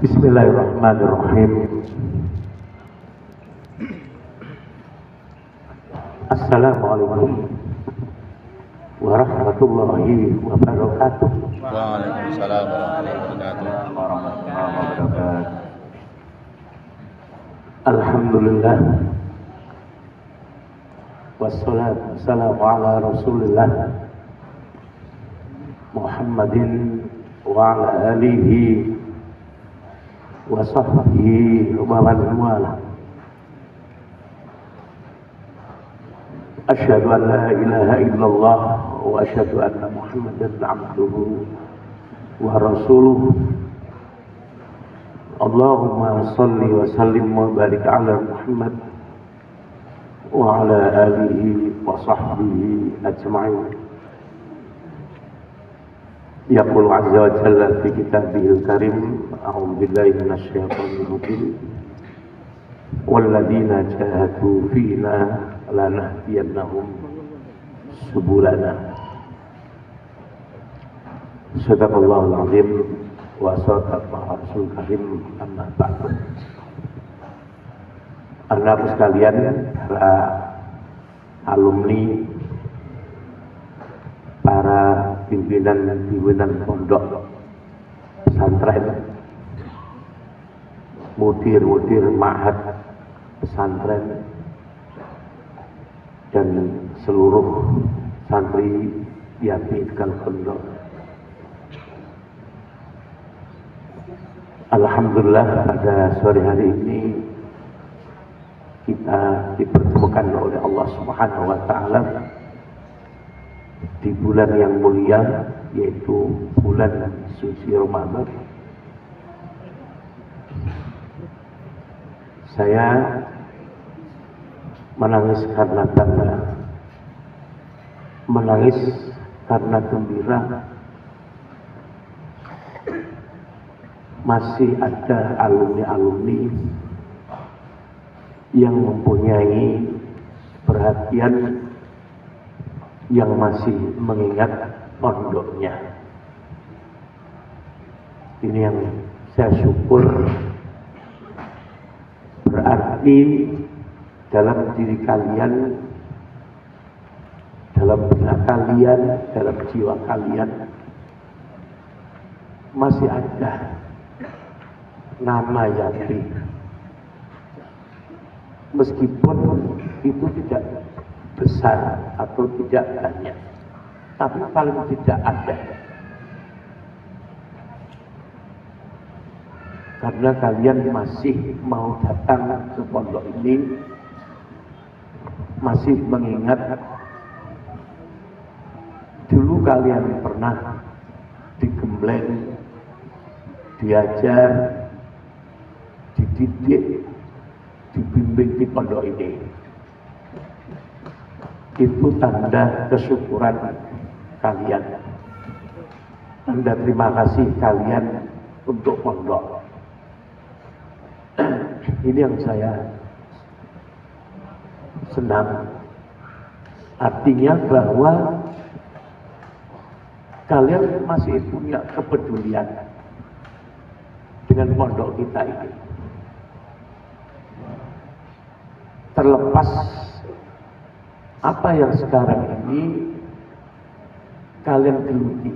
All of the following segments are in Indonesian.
Bismillahirrahmanirrahim. Assalamualaikum warahmatullahi wabarakatuh. Waalaikumsalam warahmatullahi wabarakatuh. Alhamdulillah wassalatu wassalamu ala Rasulillah Muhammadin wa ala alihi wa sahbihi wa man wala. Asyhadu an la ilaha illallah wa asyhadu anna Muhammadan abduhu wa rasuluh. Allahumma salli wa sallim wa barik ala Muhammad wa ala alihi wa sahbihi ajma'in. Yaqulu azza wa jalla fi kitabihil karim, a'udzu billahi minasyaitonir rajim. Walladzina jahadu fina lanahdiyannahum subulana. Sadaqallahul azim wa sadaqallahu rasul karim. Amma ba'du. Anak sekalian, para alumni, para pimpinan pondok pesantren, mudir ma'had pesantren, dan seluruh santri yang tinggal pondok. Alhamdulillah, pada sore hari ini kita dipertemukan oleh Allah Subhanahu wa Ta'ala di bulan yang mulia, yaitu bulan suci Ramadan. Saya menangis karena bangga, menangis karena gembira. Masih ada alumni-alumni yang mempunyai perhatian, yang masih mengingat pondoknya. Ini yang saya syukur, berarti dalam diri kalian, dalam benak kalian, dalam jiwa kalian masih ada nama Yati. Meskipun itu tidak besar atau tidak banyak, tapi paling tidak ada. Karena kalian masih mau datang ke pondok ini, masih mengingat dulu kalian pernah digembleng, diajar, dididik, dibimbing di pondok ini. Itu tanda kesyukuran kalian, tanda terima kasih kalian untuk pondok. Ini yang saya senang, artinya bahwa kalian masih punya kepedulian dengan pondok kita ini. Terlepas apa yang sekarang ini kalian geluti,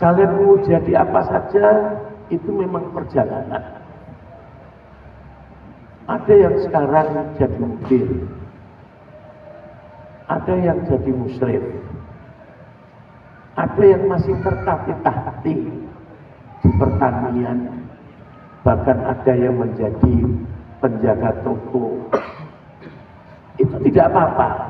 kalian mau jadi apa saja, itu memang perjalanan. Ada yang sekarang jadi mudir, ada yang jadi musyrif, ada yang masih tertatih-tatih di pertanian, bahkan ada yang menjadi penjaga toko. Itu tidak apa-apa.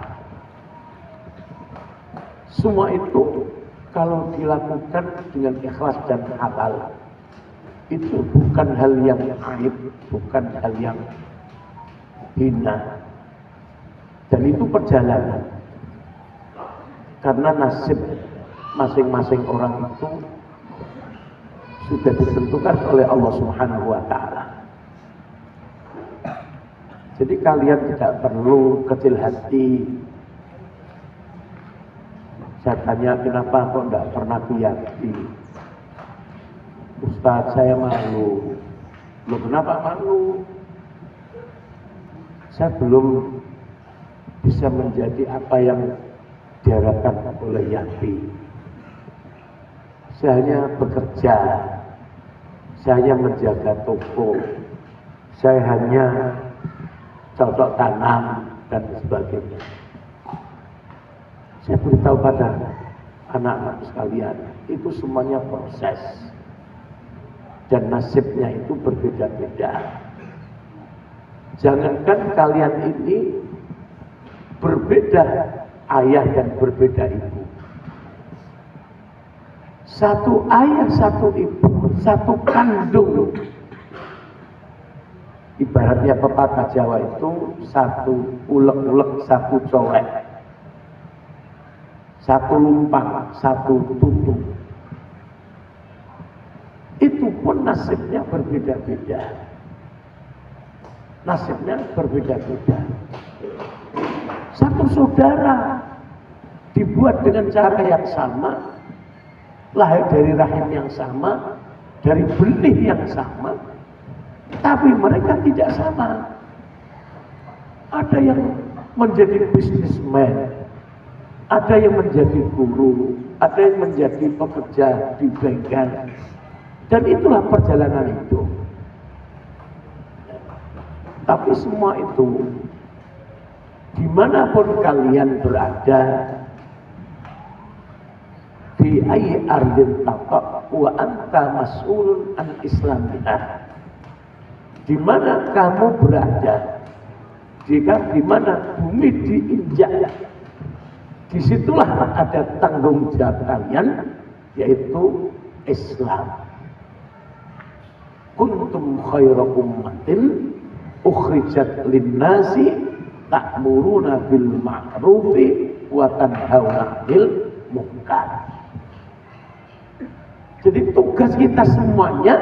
Semua itu kalau dilakukan dengan ikhlas dan halal, itu bukan hal yang aib, bukan hal yang hina. Dan itu perjalanan. Karena nasib masing-masing orang itu sudah ditentukan oleh Allah Subhanahu wa Ta'ala. Jadi kalian tidak perlu kecil hati. Saya tanya, kenapa kok tidak pernah Yati? Ustaz, saya malu. Loh, kenapa malu? Saya belum bisa menjadi apa yang diharapkan oleh Yapi. Saya hanya bekerja, saya hanya menjaga toko, saya hanya cocok tanam dan sebagainya. Saya beritahu pada anak-anak sekalian, itu semuanya proses dan nasibnya itu berbeda-beda. Jangankan kalian ini berbeda ayah dan berbeda ibu. Satu ayah, satu ibu, satu kandung. Ibaratnya pepatah Jawa itu satu ulek-ulek, satu colek. Satu lumpang, satu tutung. Itu pun nasibnya berbeda-beda. Nasibnya berbeda-beda. Satu saudara dibuat dengan cara yang sama, lahir dari rahim yang sama, dari benih yang sama, tapi mereka tidak sama. Ada yang menjadi bisnismen, ada yang menjadi guru, ada yang menjadi pekerja di bengkel, dan itulah perjalanan hidup. Tapi semua itu, dimanapun kalian berada, fi ayyi ardin taqa wa anta mas'ulun an islamina. Di mana kamu berada, jika di mana bumi diinjak, disitulah ada tanggung jawab kalian, yaitu Islam. Kuntum khaira ummatin ukhrijat linnasi ta'muruna bil ma'rufi wa tanhauna 'anil munkar. Jadi tugas kita semuanya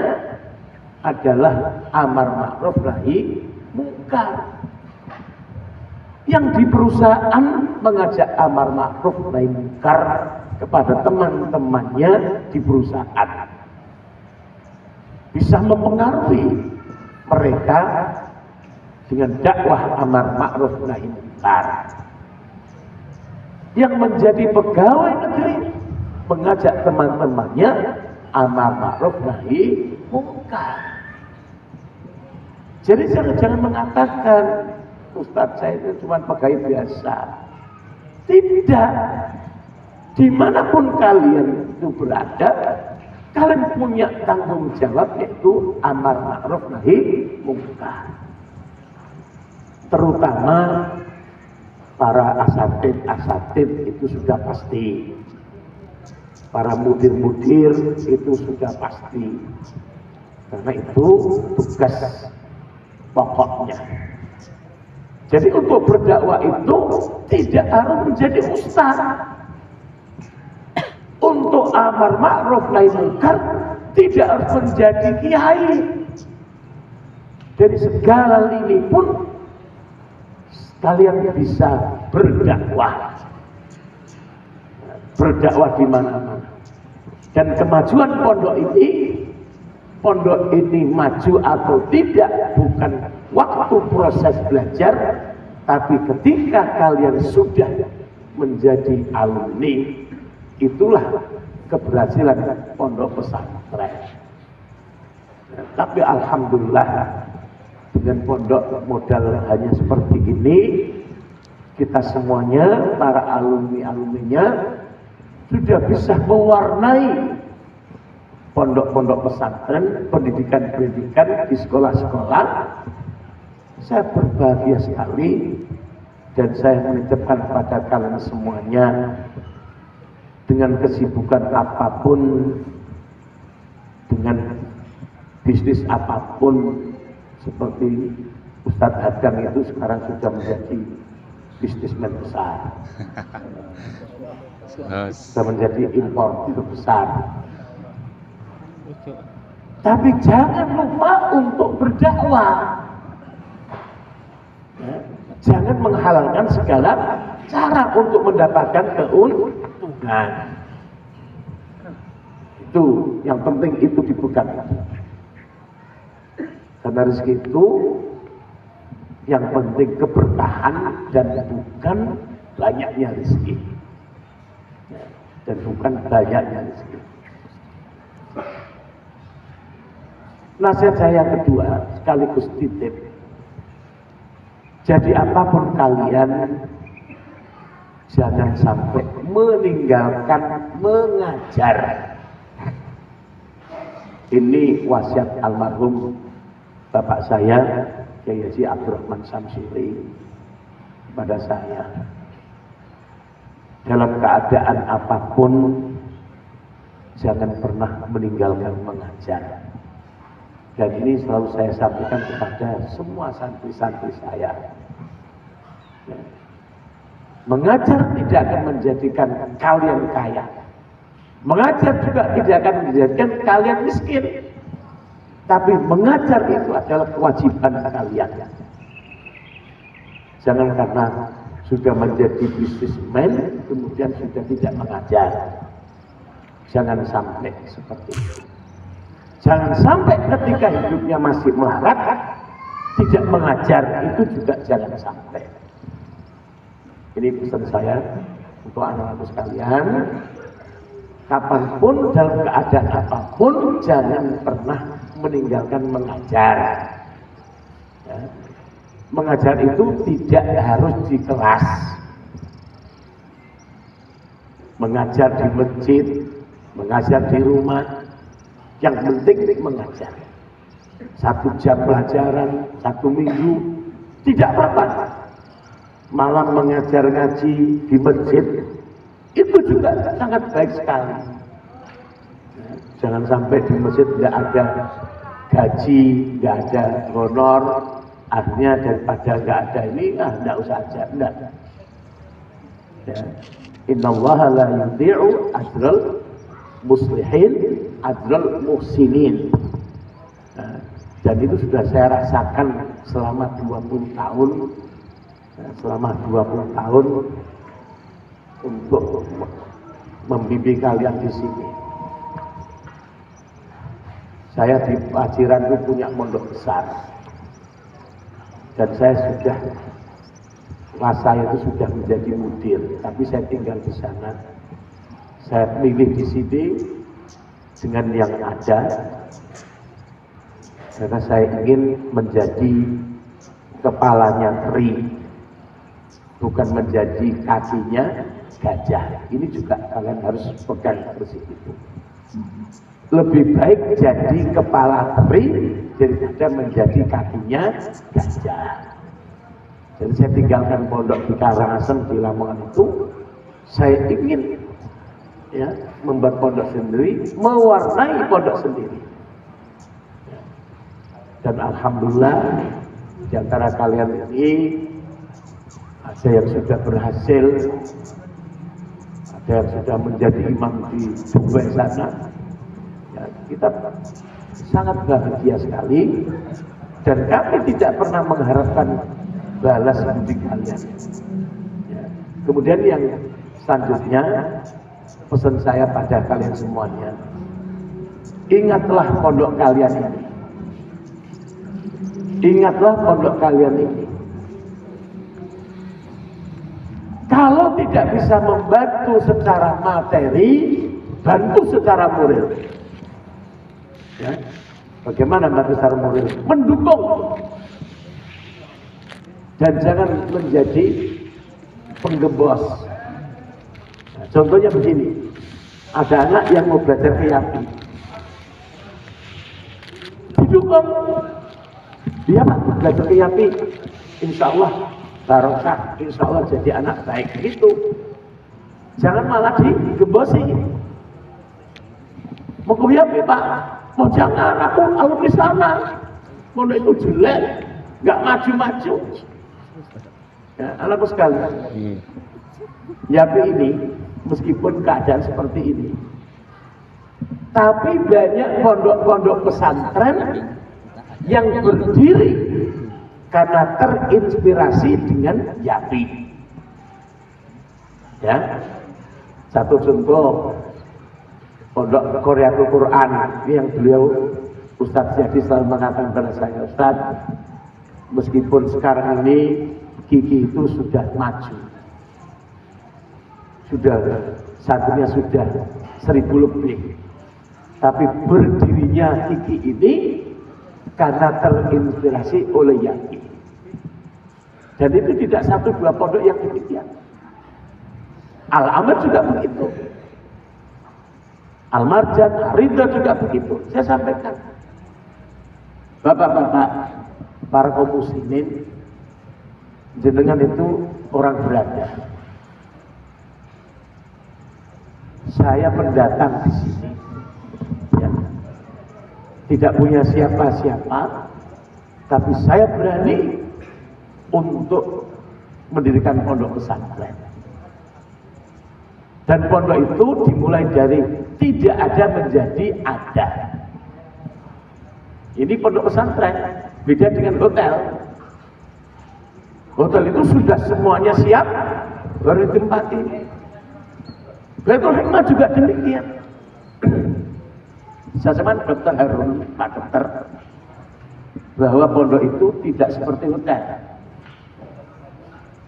adalah amar ma'ruf nahi munkar. Yang di perusahaan mengajak amar ma'ruf nahi munkar kepada teman-temannya di perusahaan, bisa mempengaruhi mereka dengan dakwah amar ma'ruf nahi munkar. Yang menjadi pegawai negeri mengajak teman-temannya amar ma'ruf nahi munkar. Jadi jangan mengatakan, Ustadz saya itu cuma pegawai biasa. Tidak. Dimanapun kalian itu berada, kalian punya tanggung jawab, yaitu amar ma'ruf nahi munkar. Terutama para asatid itu sudah pasti. Para mudir-mudir itu sudah pasti. Karena itu tugas pokoknya. Jadi untuk berdakwah itu tidak harus menjadi ustaz. Untuk amar ma'ruf nahi munkar tidak harus menjadi kiai. Dari segala lini pun kalian bisa berdakwah. Berdakwah di mana-mana. Dan kemajuan pondok ini maju atau tidak bukan waktu proses belajar, tapi ketika kalian sudah menjadi alumni, itulah keberhasilan pondok pesantren. Tapi alhamdulillah, dengan pondok modal hanya seperti ini, kita semuanya, para alumni-alumninya sudah bisa mewarnai pondok-pondok pesantren, pendidikan-pendidikan di sekolah-sekolah. Saya berbahagia sekali dan saya menitipkan kepada kalian semuanya, dengan kesibukan apapun, dengan bisnis apapun, seperti Ustadz Hadang itu sekarang sudah menjadi bisnismen besar, sudah menjadi importir besar. Tapi jangan lupa untuk berdakwah. Jangan menghalalkan segala cara untuk mendapatkan keuntungan. Itu yang penting itu dipegang. Karena rezeki itu yang penting keberkahan dan bukan banyaknya rezeki. Dan bukan banyaknya rezeki. Nasihat saya kedua sekaligus titip. Jadi apapun kalian jangan sampai meninggalkan mengajar. Ini wasiat almarhum bapak saya Kiai Haji Abdurrahman Samsuri pada saya. Dalam keadaan apapun jangan pernah meninggalkan mengajar. Dan ini selalu saya sampaikan kepada semua santri-santri saya. Mengajar tidak akan menjadikan kalian kaya. Mengajar juga tidak akan menjadikan kalian miskin. Tapi mengajar itu adalah kewajiban kalian. Jangan karena sudah menjadi bisnismen, kemudian sudah tidak mengajar. Jangan sampai seperti itu. Jangan sampai ketika hidupnya masih melarat, tidak mengajar, itu juga jangan sampai. Ini pesan saya untuk anak-anak sekalian, kapanpun dalam keadaan apapun, jangan pernah meninggalkan mengajar. Ya. Mengajar itu tidak harus di kelas. Mengajar di masjid, mengajar di rumah, yang penting mengajar. 1 jam pelajaran, 1 minggu, tidak apa-apa. Malam mengajar ngaji di masjid, itu juga sangat baik sekali. Jangan sampai di masjid tidak ada gaji, tidak ada honor, akhirnya daripada nggak ada ini, tidak usah ajar, tidak. Ya. Innallaha la yudhi'u ajral muslihin ajral muhsinin. Nah, dan itu sudah saya rasakan selama 20 tahun. Selama 20 tahun untuk membimbing kalian di sini. Saya di Paciran itu punya pondok besar. Dan saya sudah, saya itu sudah menjadi mudir, tapi saya tinggal di sana. Saya pilih di sini dengan yang ada, karena saya ingin menjadi kepalanya teri, bukan menjadi kakinya gajah. Ini juga kalian harus pegang prinsip itu. Lebih baik jadi kepala teri daripada menjadi kakinya gajah. Jadi saya tinggalkan pondok di Karangasem di Lamongan itu, saya ingin ya membuat pondok sendiri, mewarnai pondok sendiri. Dan alhamdulillah di antara kalian ini ada yang sudah berhasil, ada yang sudah menjadi imam di Dubai sana. Ya, kita sangat bahagia sekali, dan kami tidak pernah mengharapkan balas budi kalian. Ya. Kemudian yang selanjutnya, pesan saya pada kalian semuanya, ingatlah pondok kalian ini. Ingatlah pondok kalian ini. Kalau tidak bisa membantu secara materi, bantu secara moral. Ya. Bagaimana bantu secara moral? Mendukung. Dan jangan menjadi penggembos. Nah, contohnya begini, ada anak yang mau belajar keyapi, didukung. Dia Pak belajar keyapi, insya Allah barokah, insya Allah jadi anak baik gitu. Jangan malah digembosi. Mau keyapi Pak, mau jangan, aku alumni sana, mau itu jelek, nggak maju-maju. Ya, anakku sekalian, Yapi ini meskipun keadaan seperti ini, tapi banyak pondok-pondok pesantren yang berdiri karena terinspirasi dengan Yapi. Ya, satu contoh Pondok Qoriatul Quran yang beliau Ustadz Jadi selalu mengatakan pada saya, Ustadz, meskipun sekarang ini Kiki itu sudah maju, sudah santrinya sudah 1000 lebih, tapi berdirinya Kiki ini karena terinspirasi oleh Yaki. Dan itu tidak 1-2 pondok yang demikian. Al-Amr juga begitu, Al-Marjan, Ridho juga begitu. Saya sampaikan, bapak-bapak, para kaum muslimin, jenengan itu orang berada. Saya pendatang di sini, ya. Tidak punya siapa-siapa, tapi saya berani untuk mendirikan pondok pesantren. Dan pondok itu dimulai dari tidak ada menjadi ada. Ini pondok pesantren, beda dengan hotel. Hotel itu sudah semuanya siap, baru ditempati. Baitul Hikmah juga demikian. Saya sama Dr. Harun, Pak Dokter, bahwa pondok itu tidak seperti hotel.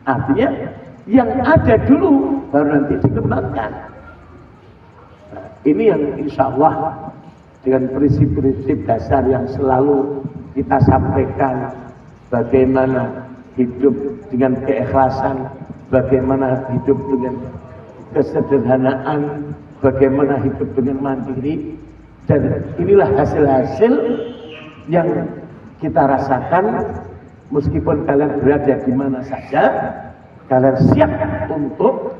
Artinya yang ada dulu baru nanti dikembangkan. Nah, ini yang insya Allah dengan prinsip-prinsip dasar yang selalu kita sampaikan, bagaimana hidup dengan keikhlasan, bagaimana hidup dengan kesederhanaan, bagaimana hidup dengan mandiri, dan inilah hasil-hasil yang kita rasakan. Meskipun kalian berada di mana saja, kalian siap untuk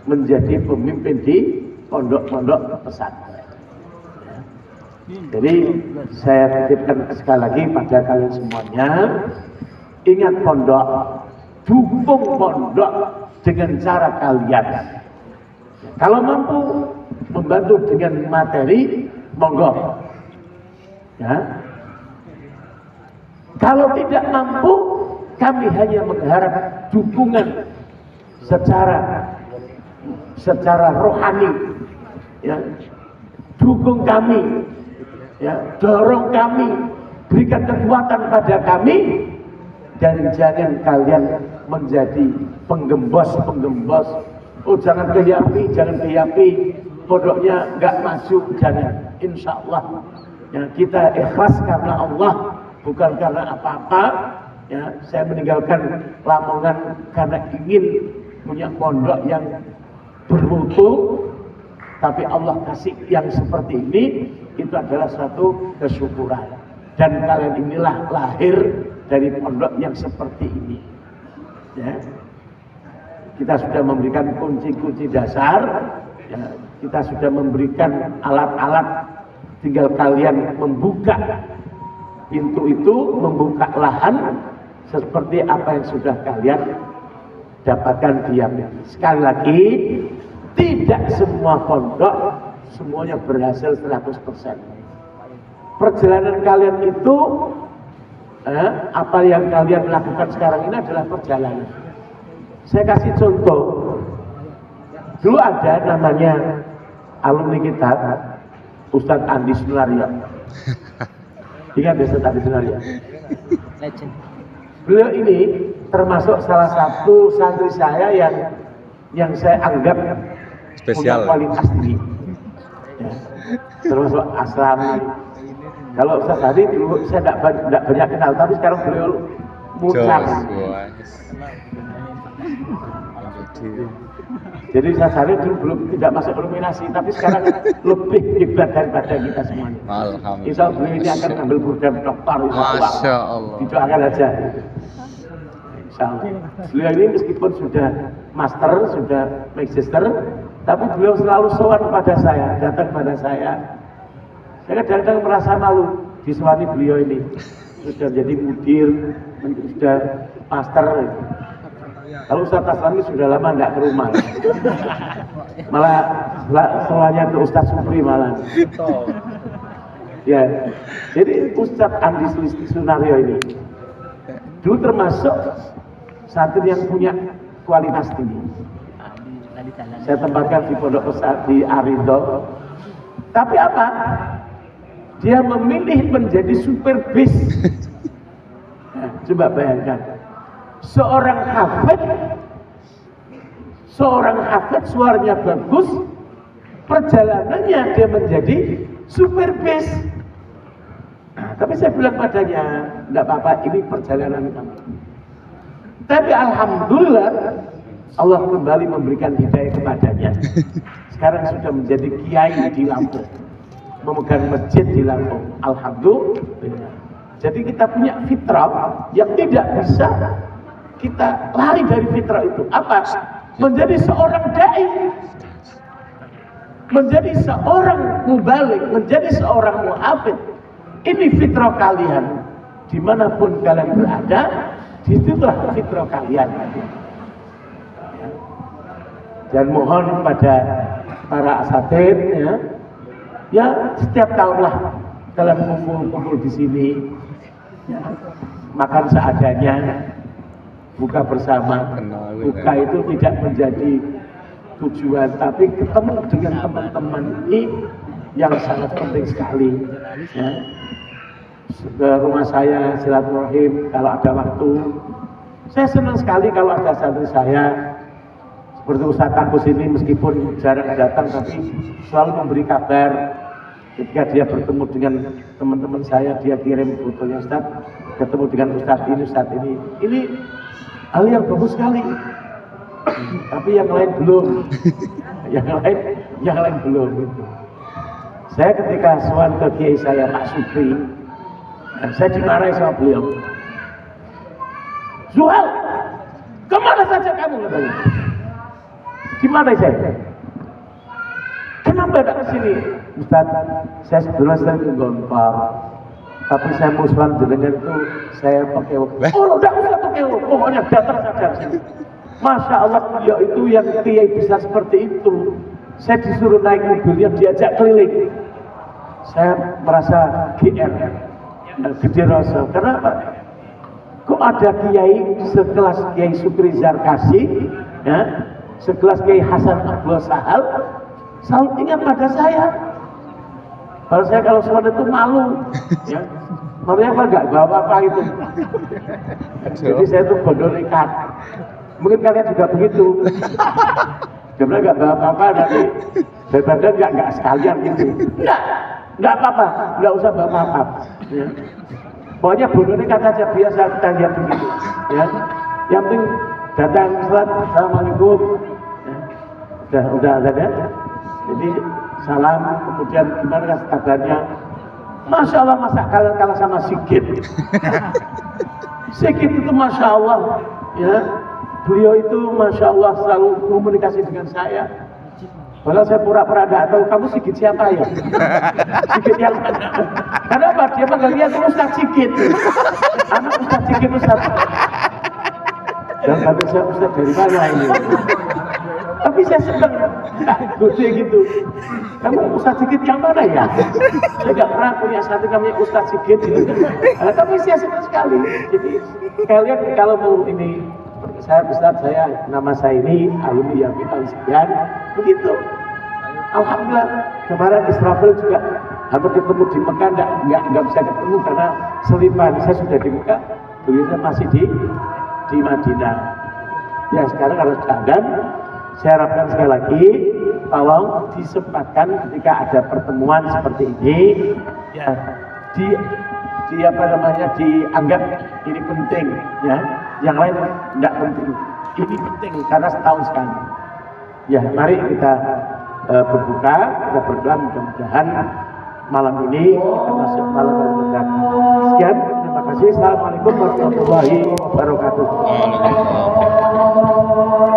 menjadi pemimpin di pondok-pondok pesantren. Jadi saya titipkan sekali lagi pada kalian semuanya, ingat pondok, dukung pondok dengan cara kalian. Kalau mampu membantu dengan materi, monggo. Ya. Kalau tidak mampu, kami hanya mengharap dukungan secara rohani, ya. Dukung kami, ya. Dorong kami, berikan kekuatan pada kami, dan jangan kalian menjadi penggembos. Oh, jangan keyapi, pondoknya nggak maju, jangan. Insya Allah, ya, kita ikhlas karena Allah, bukan karena apa-apa. Ya, saya meninggalkan Lamongan karena ingin punya pondok yang bermutu, tapi Allah kasih yang seperti ini, itu adalah suatu kesyukuran. Dan kalian inilah lahir dari pondok yang seperti ini. Ya. Kita sudah memberikan kunci-kunci dasar, ya. Kita sudah memberikan alat-alat, tinggal kalian membuka pintu itu, membuka lahan seperti apa yang sudah kalian dapatkan diamnya. Sekali lagi, tidak semua pondok semuanya berhasil 100%. Perjalanan kalian itu, apa yang kalian lakukan sekarang ini adalah perjalanan. Saya kasih contoh. Dulu ada namanya alumni kita, Ustadz Andi Sunario. Ingat ya Ustadz Andi Sunario? Beliau ini termasuk salah satu santri saya yang saya anggap spesial, punya kualitas tinggi. Ya. Termasuk Aslami. Kalau Ustadz Andi dulu saya tidak banyak kenal, tapi sekarang beliau muncul. Jadi Ustadz dulu belum tidak masuk nominasi, tapi sekarang lebih hebat daripada kita semuanya. Alhamdulillah. Insya Allah beliau ini akan ambil program doktor. Masya Allah. Didoakan aja. Insya Allah. Beliau ini meskipun sudah master, sudah magister, tapi beliau selalu sowan pada saya, datang pada saya. Saya kadang-kadang merasa malu disewani beliau ini. Sudah jadi mudir, sudah master. Kalau Ustadz Aslami sudah lama tidak ke rumah, malah semuanya ke Ustadz Supri malah. Ya, jadi Ustadz Andi Sunario ini dulu termasuk santri yang punya kualitas tinggi. Saya tempatkan di pondok pesantren di Arido, Tapi apa? Dia memilih menjadi supir bis. Nah, coba bayangkan, seorang hafid suaranya bagus, perjalanannya dia menjadi supir bis. Nah, tapi saya bilang padanya, enggak apa-apa, ini perjalanan kamu. Tapi alhamdulillah Allah kembali memberikan hidayah kepadanya. Sekarang sudah menjadi kiai di Lampung, memegang masjid di Lampung. Alhamdulillah. Jadi kita punya fitrah yang tidak bisa kita lari dari fitrah itu. Apa? Menjadi seorang dai, menjadi seorang mubalik, menjadi seorang muhafid. Ini fitrah kalian. Dimanapun kalian berada, disitulah fitrah kalian. Dan mohon pada para asatid, ya setiap tahunlah kalian kumpul-kumpul di sini, ya, makan seadanya, buka bersama. Buka itu tidak menjadi tujuan, tapi ketemu dengan teman-teman ini yang sangat penting sekali. Ya. Ke rumah saya silaturahim kalau ada waktu. Saya senang sekali kalau ada santri saya seperti Ustadz Agus ini, meskipun jarang datang tapi selalu memberi kabar. Ketika dia bertemu dengan teman-teman saya, dia kirim fotonya, Ustadz ketemu dengan Ustadz ini. Ini hal yang bagus sekali. Tapi yang lain belum. yang lain belum gitu. Saya ketika sowan ke kiai saya Pak Supri, saya dimarahi sama beliau. Zuhal, kemana saja kamu? Katanya. Dimarahi saya. Kenapa tidak ke sini? Ustaz, saya sebetulnya sering ke Gontor, tapi saya musuhan dengan itu saya pakai waktu. Oh, tidak usah pakai waktu, pokoknya datang saja sini. Masya Allah, beliau itu yang kiai bisa seperti itu. Saya disuruh naik mobilnya, diajak keliling. Saya merasa GR, gede rasa. Kenapa? Kok ada kiai sekelas Kiai Sukri Zarkasi, ya, sekelas Kiai Hasan Abdul Sahal, selalu ingat pada saya. Kalau saya kalau soal itu malu, ya, makanya apa nggak bawa apa itu. Jadi saya tuh bodoh nekat. Mungkin kalian juga begitu. Sebenarnya nggak bawa apa-apa, nanti daripada nggak sekalian gitu. Nggak apa-apa, nggak usah bawa apa-apa. Ya. Pokoknya bodoh nekat aja, biasa kita lihat begitu. Ya. Yang penting datang sholat, assalamualaikum. Ya. Udah ada. Jadi salam, kemudian gimana kabarnya? Masya Allah, masa kalian kalah sama Sigit? Sigit itu Masya Allah, ya. Beliau itu Masya Allah selalu komunikasi dengan saya. Walau saya pura-pura tidak tahu, kamu Sigit siapa ya? Sigit yang mana? Karena apa? Dia panggilnya itu Ustaz Sigit. Anak Ustaz Sigit, Ustaz. Dan kata saya, Ustaz dari mana ini? Tapi saya senang, gede gitu. Kamu Ustaz Sigit yang mana ya? Saya nggak pernah punya satu namanya Ustaz Sigit gitu. Tapi saya senang sekali. Jadi kalian kalau mau ini, saya Ustaz, nama saya ini alumni yang kita sekian, begitu. Alhamdulillah kemarin Israfil juga hampir ketemu di Mekah, nggak bisa ketemu karena selipan. Saya sudah di Mekah, beliau masih di Madinah. Ya sekarang harus dandan. Saya harapkan sekali lagi, tolong disempatkan ketika ada pertemuan seperti ini, ya dianggap ini penting, ya. Yang lain tidak penting. Ini penting karena setahun sekali. Ya, mari kita berbuka, kita berdoa mudah-mudahan malam ini kita masuk malam berkah. Sekian, terima kasih. Assalamualaikum warahmatullahi wabarakatuh.